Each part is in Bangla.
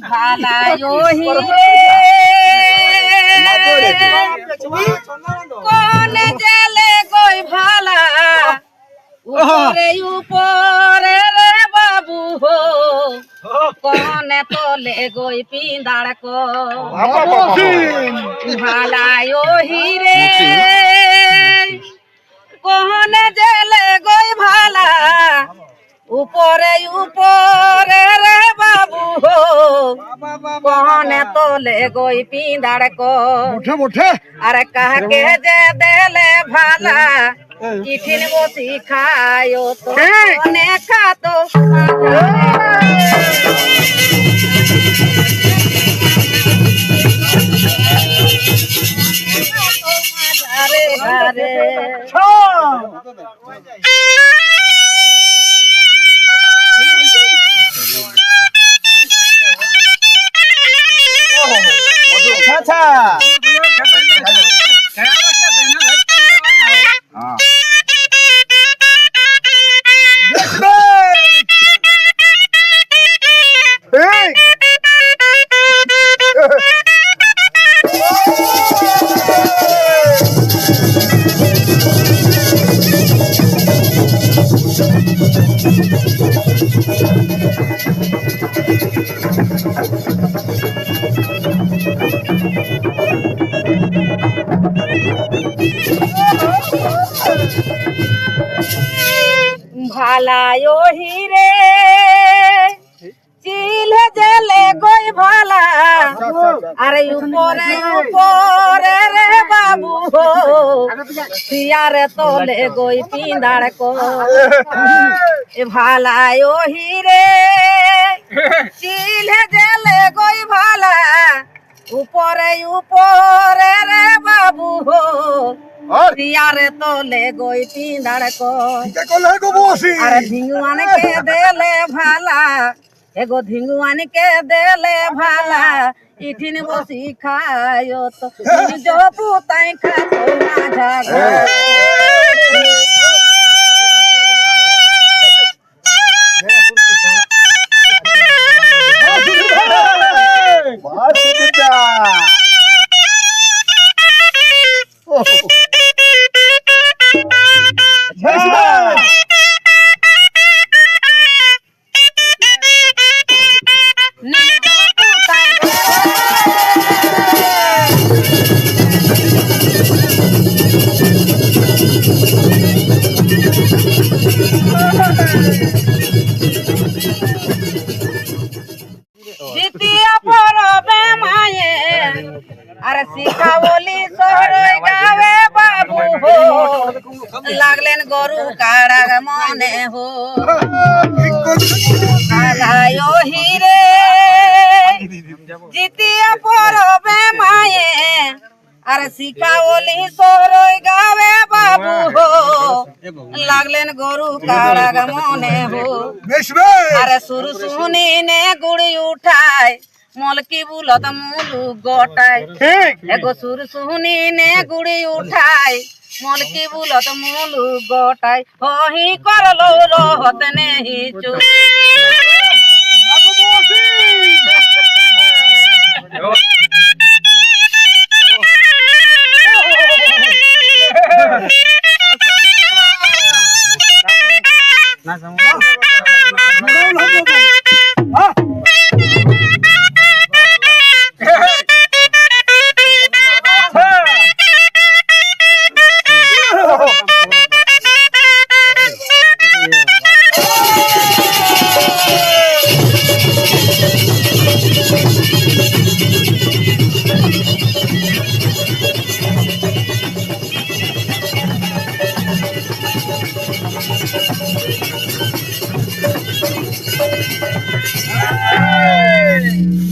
ভালায়ো হিরে কোন জেলে গই ভালা উপরে উপরে রে বাবু হো কোনে তলে গই পিঁদাড় কো ভালায়ো হিরে কোনে জেলে গই ভালা উপরে উপরে রে বাবু হো কোনে তলে গই পিঁদাড় কো আরে কাকে যে দেলে ভালা টিফিন বসি খায়ো তো কোনে খাতো রে রে আচ্ছা ভালায়ো হিরে চিলে জেলে গই ভালা আরে উপরে উপরে রে বাবু হো সিয়ারে তলে গই পিঁদাড় কো ভালায়ো হিরে চিলে জেলে গই ভালা উপরে উপরে রে বাবু হো সিয়ারে তলে গই পিঁদাড় কো আরে ধিঙ্গুয়ান কে দেলে ভালা এগো ধিঙ্গুয়ান কে দেলে ভালা ইঠিন বসি খায়ো তো নিজ পুতাই খাতো মাঝা জিতিয়া পরবে মায়ে আরে শিখাবলি সরই গাবে বাবু হো লাগলেন গরু কাড়া মনে হো ভালায়ো হিরে জিতিয়া পরবে মায়ে আরে শিখাবলি সরই গাবে বাবু হো লাগলেন গরু কাড়া মনে হো আরে সুর শুনি নে গুড়ি উঠায় মলকি বুলত মুলু গটায় এগো সুর শুনি নে গুড়ি উঠায় মলকি বুলত মুলু গটায় হহি করলো রহত নেহি চু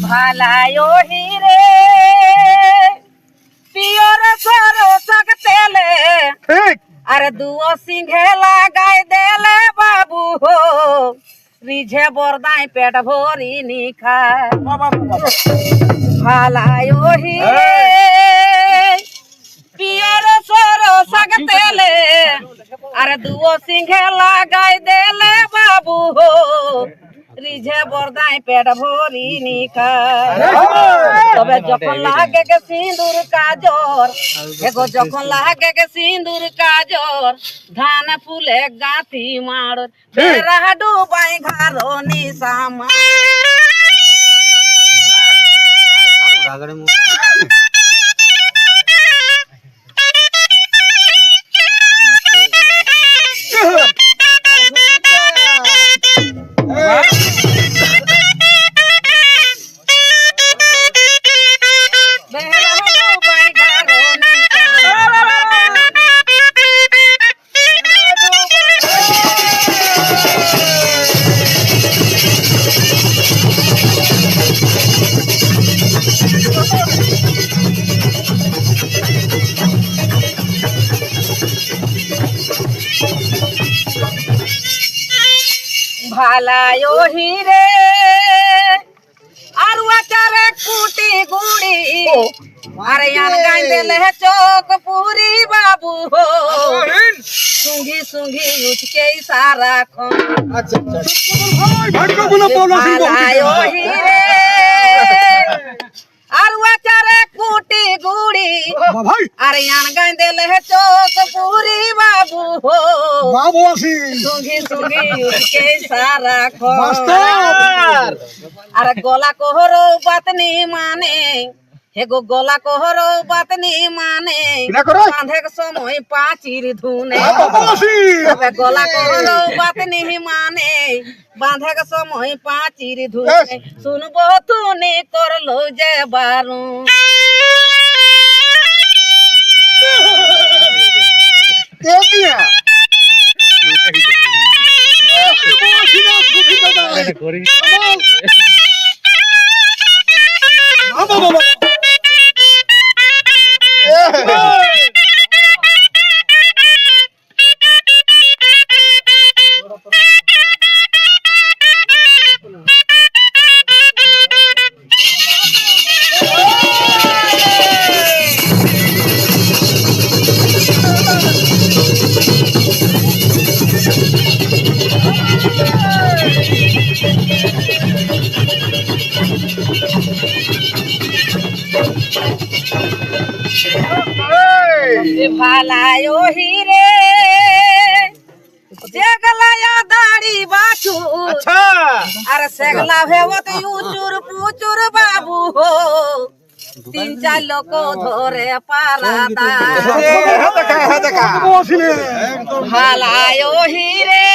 ভালায়ো হিরে পিওর সরো সকতেলে আরে দুও সিংহে লাগাই দেলে বাবু হো রিঝে বরদাই পেট ভরি নি খায় ভালায়ো হিরে পিওর সরো সকতেলে আরে দুও সিংহে লাগাই দেলে বাবু হো রিঝে বরদাই পেট ভরি নিখায় তবে যখন লাগে গে সিঁদুর কাজর এগো যখন লাগে গে সিঁদুর কাজর ধান ফুলে গাঁথি মার বেড়া ডুবাই ঘাড়ো নিশামা ভালায়ো হিরে আর ওয়াচারে কুটি গুড়ি আরে আন গাই দেলে চোখ পুরি বাবু হো সুঙ্গি সুঙ্গি উঠকে সারা খন ভালায়ো হিরে আর ওয়াচারে কুটি গুড়ি আরে আন গাই দেলে চোখ পুরি বাবু হো সুঙ্গি সুঙ্গি উঠকে সারা খন আর গলা কোহর বাতনি মানে হেগো গলা কোহর বাতনি মানে বাঁধে সময় পাচির ধুনে তবে গলা কোহর বাতনি মানে বাঁধে সময় পাচির ধুনে শুনবো তুনি করলো যে বারু ভালায়ো হিরে যেগলায়া দাড়ি বাছু আর সেগলা ভেবত উচুর পুচুর বাবু হো তিন চার লোক ধরে পারাদা ভালায়ো হিরে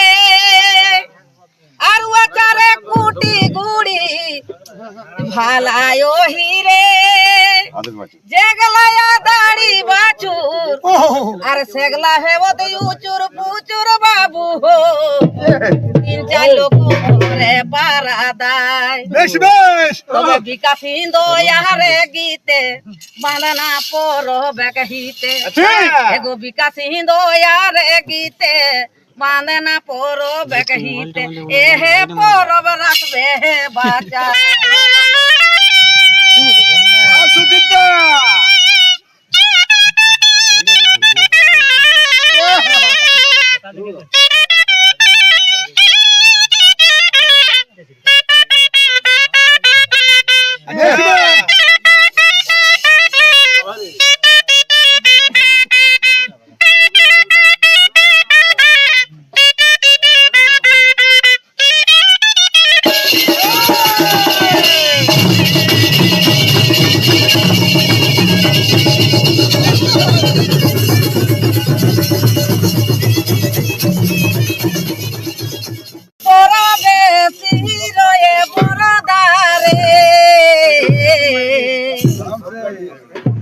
আর ওচারে কুটি গুড়ি ভালায়ো হিরে যেগলায়া দাড়ি বাছুর আর সেগলা হেবত উচুর পুচুর বাবু হো তিন চার লোক ধরে পারাদায় তবে বিকাশিন্দ ইয়ারে গীতে বাঁধনা পর বেকহিতে এগো বিকাশিন্দ ইয়ারে গীতে বাঁধনা পর বেকহিতে এহে পরব রাখবে হে বাচ্চা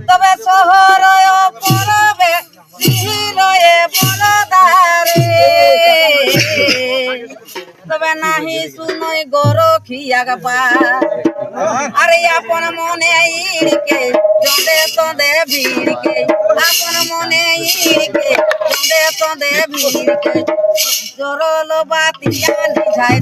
তবে শহর পরবে সিলয়ে বলদারে তবে নাহি শুনই গরখিয়া পা আরে আপন মনে ইড়কে জন্দে তন্দে ভিড়কে আপন মনে ইড়কে জন্দে তন্দে ভিড়কে জরল বাতিয়া নিঝাই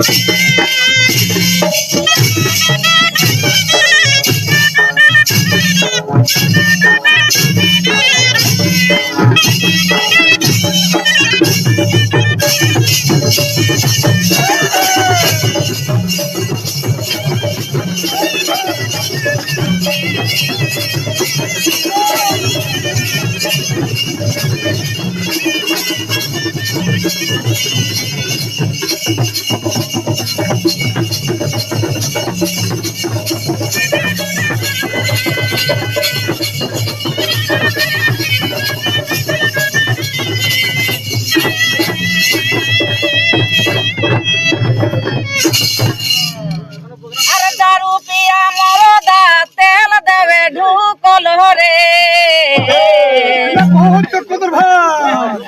अरे दारू पिया मरदा तेल देवे ढुकल रे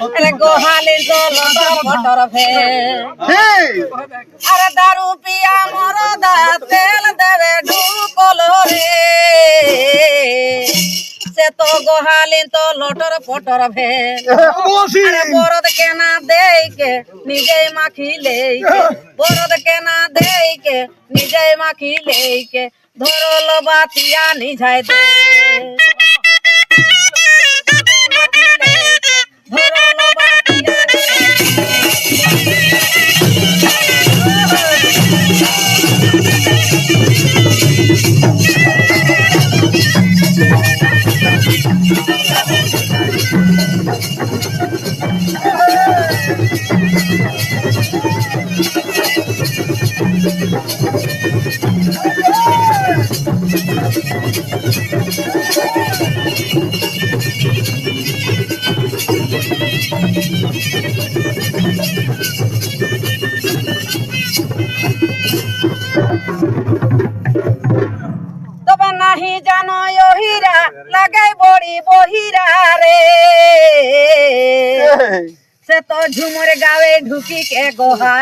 अरे गोहाली जल पटर भे अरे दारू पिया मरदा तेल देवे ढुकल रे से तो गोहाली तो लोटर पटर भे अरे बरद के ना दे के निजे माखी ले के बरद के ना दे के निजे माखी ले के धरल बातिया निझाय दे धरल बातिया तब नहीं जानो यो हीरा लगे बड़ी बोहीरा रे से तो झुमर गावे ढुकी के गोहा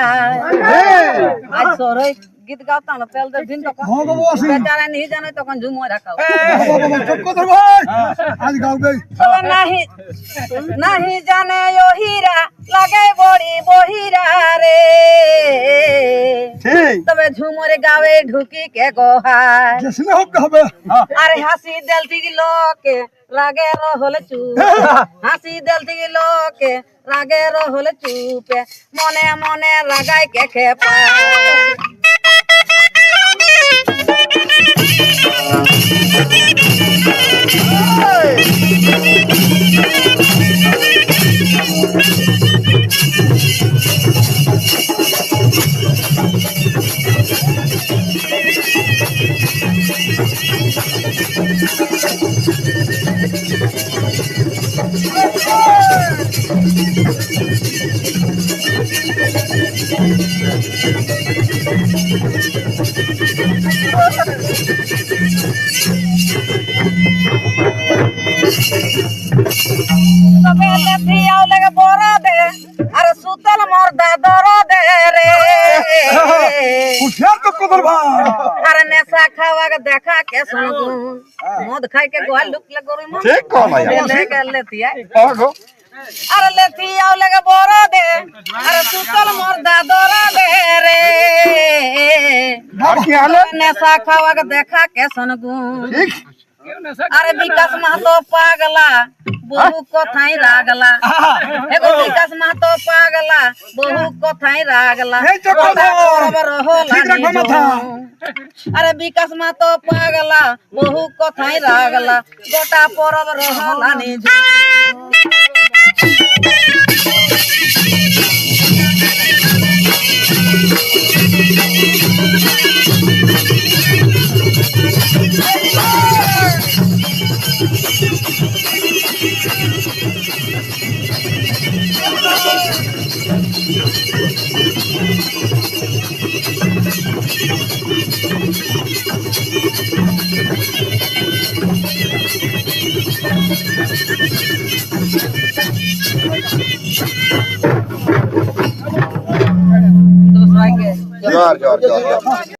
आज सोरे गीत गाता ना तेल दे दिन तो बेचारा नहीं जाने तो कौन झुमर रखा आज गाओ गई तब नहीं जाने यो हीरा लगे बड़ी बोहीरा रे तबे झुमर गावे ढुकी के गोहा जिसने हो कहबे अरे हंसी दिलती की लोके लागे रहल चुप हंसी दिलती की लोके लागे रहल चुप मने मने लगाय के खेपा अरे सुतल मर्दा दरद रे उठियार तो कदर भा अरे नेशा खावा के देखा के सुनगु मद खाई के गोल लुक ले गोरी मन ठीक कह भैया ले के लेती है आगो अरे लेती आओ लगे बोरा दे अरे सुतल मर्दा दरद रे बाकी हालत नेशा खावा के देखा के सुनगु ठीक अरे विकास महतो पागला बहु कथाई रागला एगो विकास महतो पागला बहु कथाई रागला हे चको बराबर होला ठीक रखो माथा अरे विकास महतो पागला बहु कथाई रागला गोटा परब रहला नी जोर जोर जोर